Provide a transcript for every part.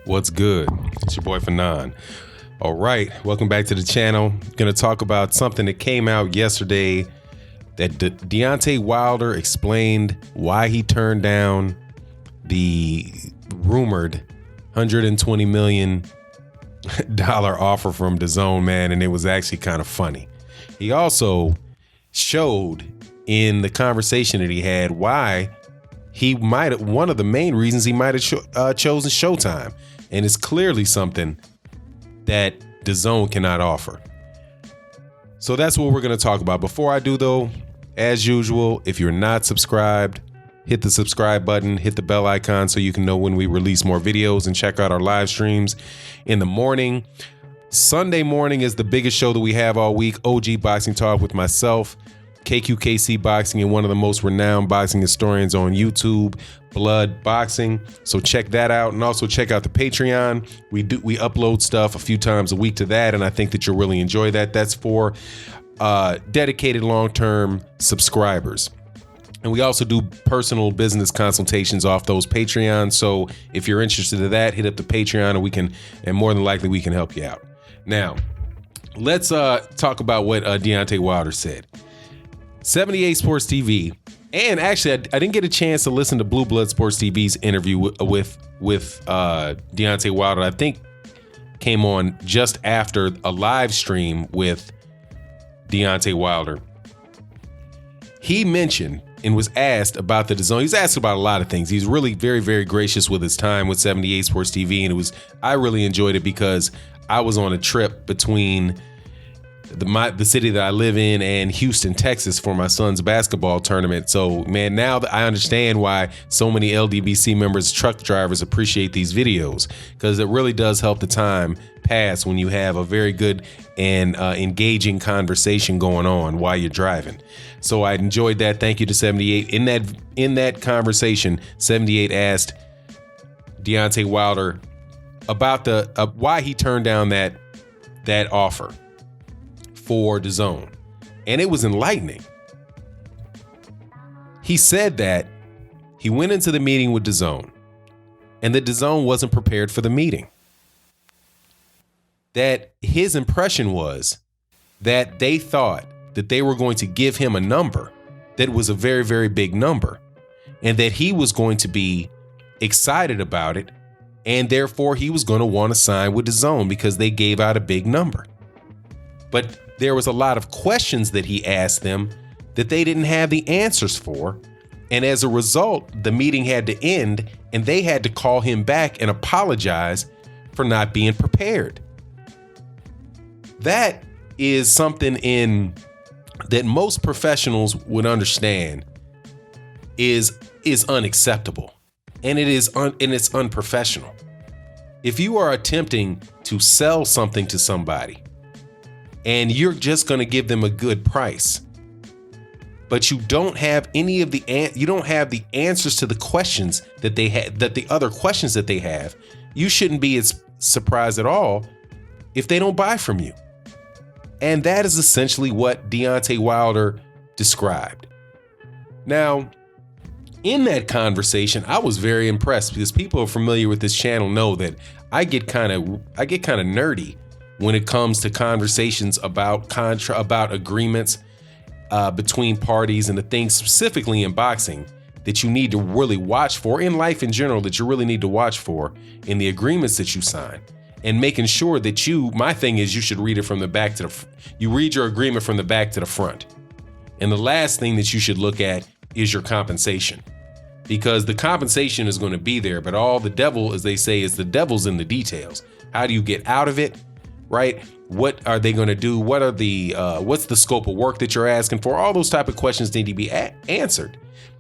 What's good? It's your boy Fannon. All right, welcome back to the channel. Going to talk about something that came out yesterday that Deontay Wilder explained why he turned down the rumored $120 million offer from Dazn, man, and it was actually kind of funny. He also showed in the conversation that he had why he might have, one of the main reasons he might have chosen Showtime, and it's clearly something that Dazn cannot offer. So that's what we're going to talk about. Before I do, though, as usual, if you're not subscribed, hit the subscribe button, hit the bell icon so you can know when we release more videos, and check out our live streams in the morning. Sunday morning is the biggest show that we have all week. OG Boxing Talk with myself, KQKC Boxing, and one of the most renowned boxing historians on YouTube, Blood Boxing. So check that out, and also check out the Patreon. We upload stuff a few times a week to that, and I think that you'll really enjoy that. That's for dedicated long-term subscribers. And we also do personal business consultations off those Patreons. So if you're interested in that, hit up the Patreon, and more than likely we can help you out. Now, let's talk about what Deontay Wilder said. 78 Sports TV, and actually I didn't get a chance to listen to Blue Blood Sports TV's interview with Deontay Wilder. I think came on just after a live stream with Deontay Wilder. He mentioned and was asked about the Dazn. He was asked about a lot of things. He's really very, very gracious with his time with 78 Sports TV, and I really enjoyed it because I was on a trip between the city that I live in and Houston, Texas for my son's basketball tournament. So, man, now that I understand why so many LDBC members, truck drivers appreciate these videos, because it really does help the time pass when you have a very good and engaging conversation going on while you're driving. So I enjoyed that. Thank you to 78. In that conversation, 78 asked Deontay Wilder about why he turned down that offer for Dazn, and it was enlightening. He said that he went into the meeting with Dazn, and that Dazn wasn't prepared for the meeting. That his impression was that they thought that they were going to give him a number that was a very, very big number, and that he was going to be excited about it, and therefore he was going to want to sign with Dazn because they gave out a big number. But there was a lot of questions that he asked them that they didn't have the answers for. And as a result, the meeting had to end, and they had to call him back and apologize for not being prepared. That is something that most professionals would understand is unacceptable. And it's unprofessional. If you are attempting to sell something to somebody, and you're just going to give them a good price, but you don't have the answers to the questions that they had, that the other questions that they have, you shouldn't be as surprised at all if they don't buy from you. And that is essentially what Deontay Wilder described. Now, in that conversation, I was very impressed, because people who are familiar with this channel know that I get kind of nerdy when it comes to conversations about agreements between parties, and the things specifically in boxing that you need to really watch for, in life in general, that you really need to watch for in the agreements that you sign, and making sure that my thing is you should read it from the back you read your agreement from the back to the front. And the last thing that you should look at is your compensation, because the compensation is going to be there, but all the devil, as they say, is the devil's in the details. How do you get out of it? Right? What are they going to do? What are what's the scope of work that you're asking for? All those type of questions need to be answered.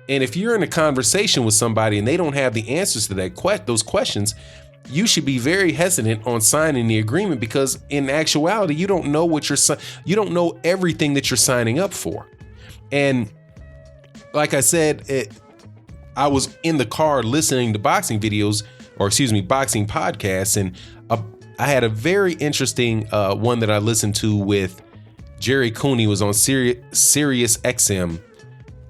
And if you're in a conversation with somebody and they don't have the answers to those questions, you should be very hesitant on signing the agreement, because in actuality, you don't know you don't know everything that you're signing up for. And like I said, I was in the car listening to boxing podcasts, and I had a very interesting one that I listened to with Jerry Cooney. Was on Sirius XM,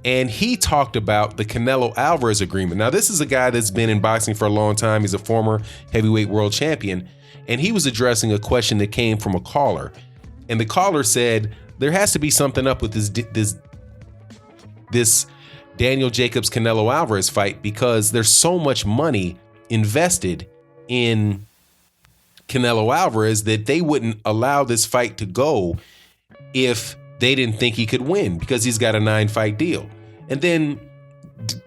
And he talked about the Canelo Alvarez agreement. Now, this is a guy that's been in boxing for a long time. He's a former heavyweight world champion. And he was addressing a question that came from a caller. And the caller said, there has to be something up with this Daniel Jacobs Canelo Alvarez fight, because there's so much money invested in Canelo Alvarez that they wouldn't allow this fight to go if they didn't think he could win, because he's got a 9-fight deal. And then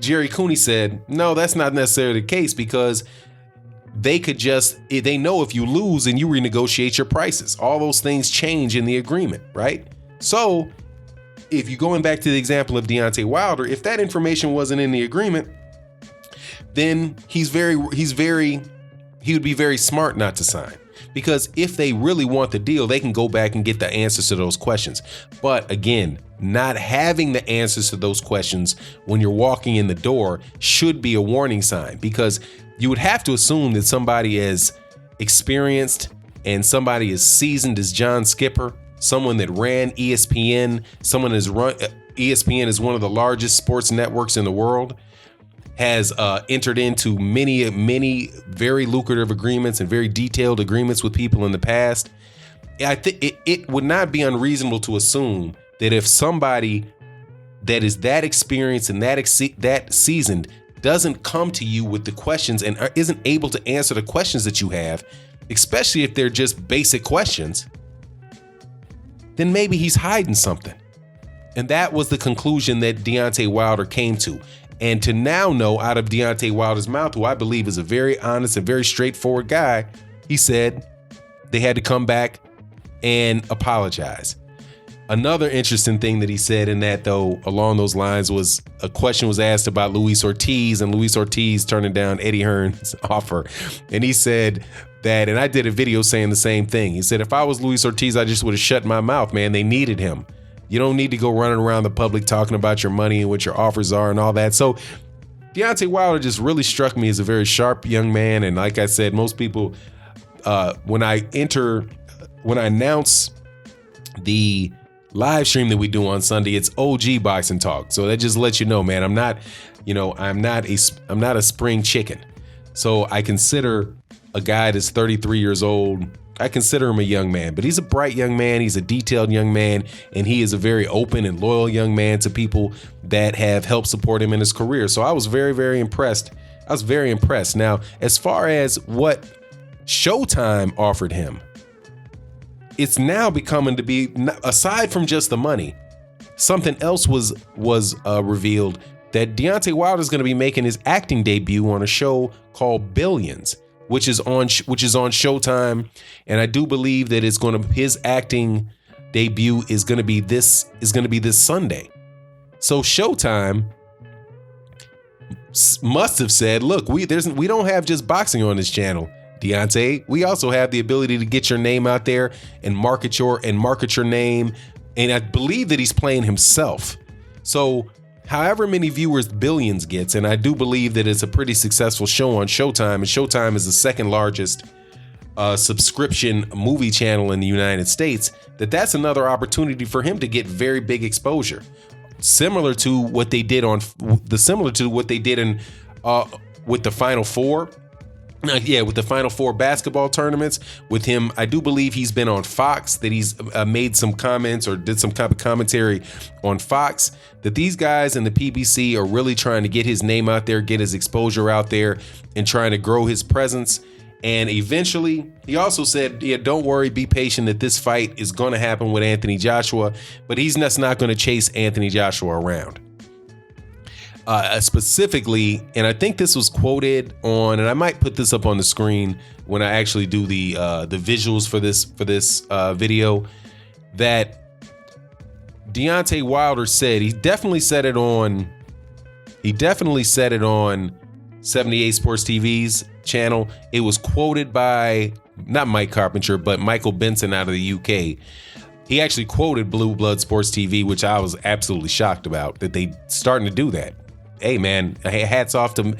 Jerry Cooney said, no, that's not necessarily the case, because they know if you lose and you renegotiate your prices, all those things change in the agreement, right? So if you're going back to the example of Deontay Wilder, if that information wasn't in the agreement, then he would be very smart not to sign. Because if they really want the deal, they can go back and get the answers to those questions. But again, not having the answers to those questions when you're walking in the door should be a warning sign, because you would have to assume that somebody as experienced and somebody as seasoned as John Skipper, someone that ran ESPN, someone that's run ESPN is one of the largest sports networks in the world, has entered into many very lucrative agreements and very detailed agreements with people in the past. I think it would not be unreasonable to assume that if somebody that is that experienced and that seasoned doesn't come to you with the questions and isn't able to answer the questions that you have, especially if they're just basic questions, then maybe he's hiding something. And that was the conclusion that Deontay Wilder came to. And to now know out of Deontay Wilder's mouth, who I believe is a very honest and very straightforward guy, he said they had to come back and apologize. Another interesting thing that he said in that, though, along those lines, was a question was asked about Luis Ortiz, and Luis Ortiz turning down Eddie Hearn's offer. And he said that, and I did a video saying the same thing. He said, if I was Luis Ortiz, I just would have shut my mouth, man. They needed him. You don't need to go running around the public talking about your money and what your offers are and all that. So Deontay Wilder just really struck me as a very sharp young man. And like I said, most people, when I announce the live stream that we do on Sunday, it's OG Boxing Talk. So that just lets you know, man, I'm not a spring chicken. So I consider a guy that's 33 years old, I consider him a young man, but he's a bright young man. He's a detailed young man, and he is a very open and loyal young man to people that have helped support him in his career. So I was very, very impressed. Now, as far as what Showtime offered him, it's now becoming to be, aside from just the money, something else was revealed, that Deontay Wilder is going to be making his acting debut on a show called Billions, which is on Showtime, and I do believe that his acting debut is going to be this Sunday. So Showtime must have said, look, we don't have just boxing on this channel, Deontay. We also have the ability to get your name out there and market your name. And I believe that he's playing himself. So however many viewers Billions gets, and I do believe that it's a pretty successful show on Showtime, and Showtime is the second largest subscription movie channel in the United States, that's another opportunity for him to get very big exposure. Similar to what they did in with the Final Four. With the Final Four basketball tournaments with him, I do believe he's been on Fox, that he's made some comments or did some type of commentary on Fox, that these guys in the PBC are really trying to get his name out there, get his exposure out there, and trying to grow his presence. And eventually, he also said, yeah, don't worry, be patient, that this fight is going to happen with Anthony Joshua, but he's just not going to chase Anthony Joshua around. Specifically, and I think this was quoted on, and I might put this up on the screen when I actually do the visuals for this video, that Deontay Wilder said, he definitely said it on 78 Sports TV's channel. It was quoted by not Mike Carpenter, but Michael Benson out of the UK. He actually quoted Blue Blood Sports TV, which I was absolutely shocked about, that they starting to do that. Hey man, hats off to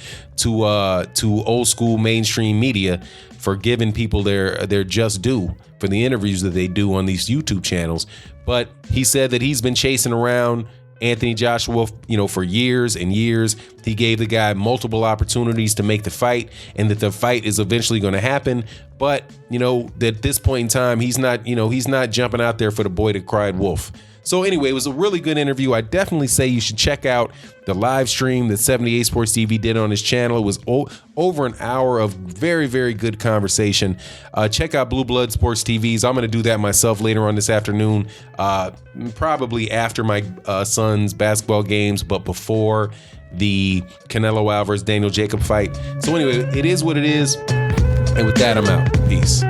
old school mainstream media for giving people their just due for the interviews that they do on these YouTube channels. But he said that he's been chasing around Anthony Joshua, for years and years. He gave the guy multiple opportunities to make the fight, and that the fight is eventually going to happen. But, at this point in time, he's not jumping out there for the boy that cried wolf. So anyway, it was a really good interview. I definitely say you should check out the live stream that 78 Sports TV did on his channel. It was over an hour of very, very good conversation. Check out Blue Blood Sports TVs. I'm going to do that myself later on this afternoon, probably after my son's basketball games, but before the Canelo Alvarez Daniel Jacob fight. So anyway, it is what it is. And with that, I'm out. Peace.